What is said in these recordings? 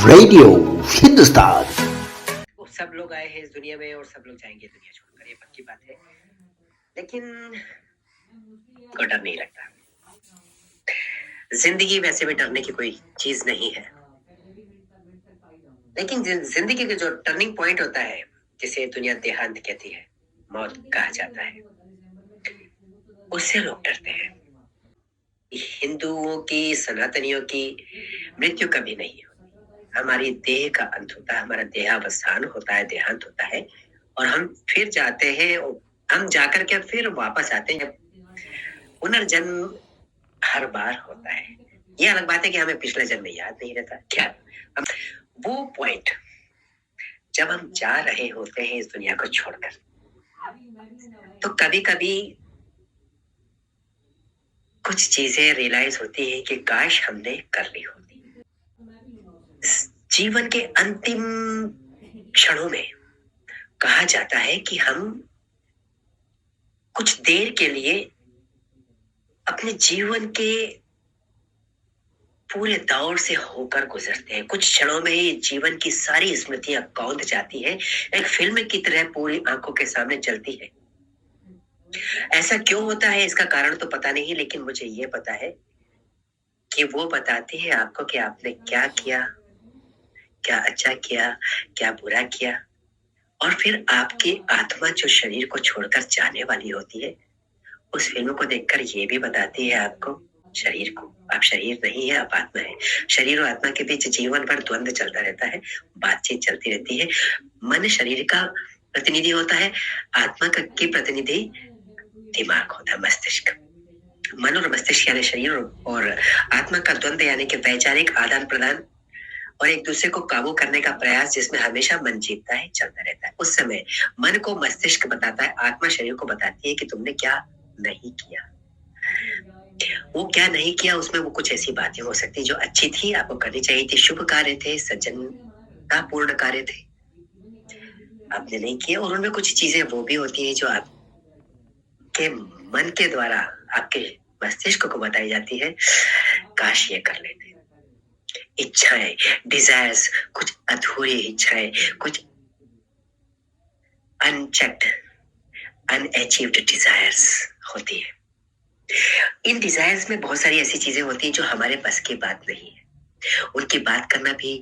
Radio Hindustan. वो सब लोग आए हैं इस दुनिया में और सब लोग जाएंगे दुनिया छोड़कर, ये पक्की बात है। लेकिन को डर नहीं लगता। जिंदगी वैसे भी डरने की कोई चीज नहीं है, लेकिन जिंदगी का जो टर्निंग पॉइंट होता है, जिसे दुनिया देहांत कहती है, मौत कहा जाता है, उससे लोग डरते हैं। हिंदुओं की, सनातनियों की मृत्यु कभी नहीं होती। हमारी देह का अंत होता है, हमारा देहावसान होता है, देहांत होता है, और हम फिर जाते हैं। हम जाकर के फिर वापस आते हैं। पुनर्जन्म हर बार होता है। ये अलग बात है कि हमें पिछला जन्म याद नहीं रहता क्या। वो पॉइंट जब हम जा रहे होते हैं इस दुनिया को छोड़कर, तो कभी कभी कुछ चीजें रियलाइज होती है कि काश हमने कर ली होती। जीवन के अंतिम क्षणों में कहा जाता है कि हम कुछ देर के लिए अपने जीवन के पूरे दौर से होकर गुजरते हैं। कुछ क्षणों में ही जीवन की सारी स्मृतियां कौंध जाती हैं, एक फिल्म की तरह पूरी आंखों के सामने चलती है। ऐसा क्यों होता है, इसका कारण तो पता नहीं, लेकिन मुझे ये पता है कि वो बताती है आपको कि आपने क्या किया, क्या अच्छा किया, क्या बुरा किया। और फिर आपकी आत्मा जो शरीर को छोड़कर जाने वाली होती है, उस फिल्म को देखकर ये भी बताती है आपको, शरीर को, आप शरीर नहीं है, आप आत्मा है। शरीर और आत्मा के बीच जीवन भर द्वंद्व चलता रहता है, बातचीत चलती रहती है। मन शरीर का प्रतिनिधि होता है, आत्मा की प्रतिनिधि दिमाग होता है, मस्तिष्क। मन और मस्तिष्क यानी शरीर और आत्मा का द्वंद्व यानी कि वैचारिक आदान प्रदान और एक दूसरे को काबू करने का प्रयास, जिसमें हमेशा मन जीतता है, चलता रहता है। उस समय मन को मस्तिष्क बताता है, आत्मा शरीर को बताती है कि तुमने क्या नहीं किया। वो क्या नहीं किया, उसमें वो कुछ ऐसी बातें हो सकती जो अच्छी थी, आपको करनी चाहिए थी, शुभ कार्य थे, सज्जनता पूर्ण कार्य थे, आपने नहीं किए। और उनमें कुछ चीजें वो भी होती है जो आपके मन के द्वारा आपके मस्तिष्क को बताई जाती है, काश ये कर लेते। इच्छाएं, डिजायर्स, कुछ अधूरी इच्छाएं, कुछ अनचेक्ड, अनअचीव्ड डिजायर्स होती है। इन डिजायर्स में बहुत सारी ऐसी चीजें होती हैं जो हमारे बस की बात नहीं है। उनकी बात करना भी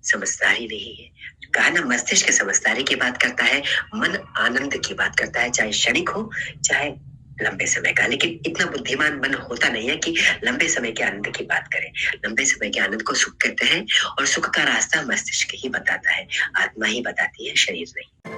समझदारी नहीं है। कहा ना, मस्तिष्क समझदारी की बात करता है, मन आनंद की बात करता है, चाहे क्षणिक हो चाहे लंबे समय का। लेकिन इतना बुद्धिमान मन होता नहीं है कि लंबे समय के आनंद की बात करे। लंबे समय के आनंद को सुख कहते हैं, और सुख का रास्ता मस्तिष्क ही बताता है, आत्मा ही बताती है, शरीर नहीं।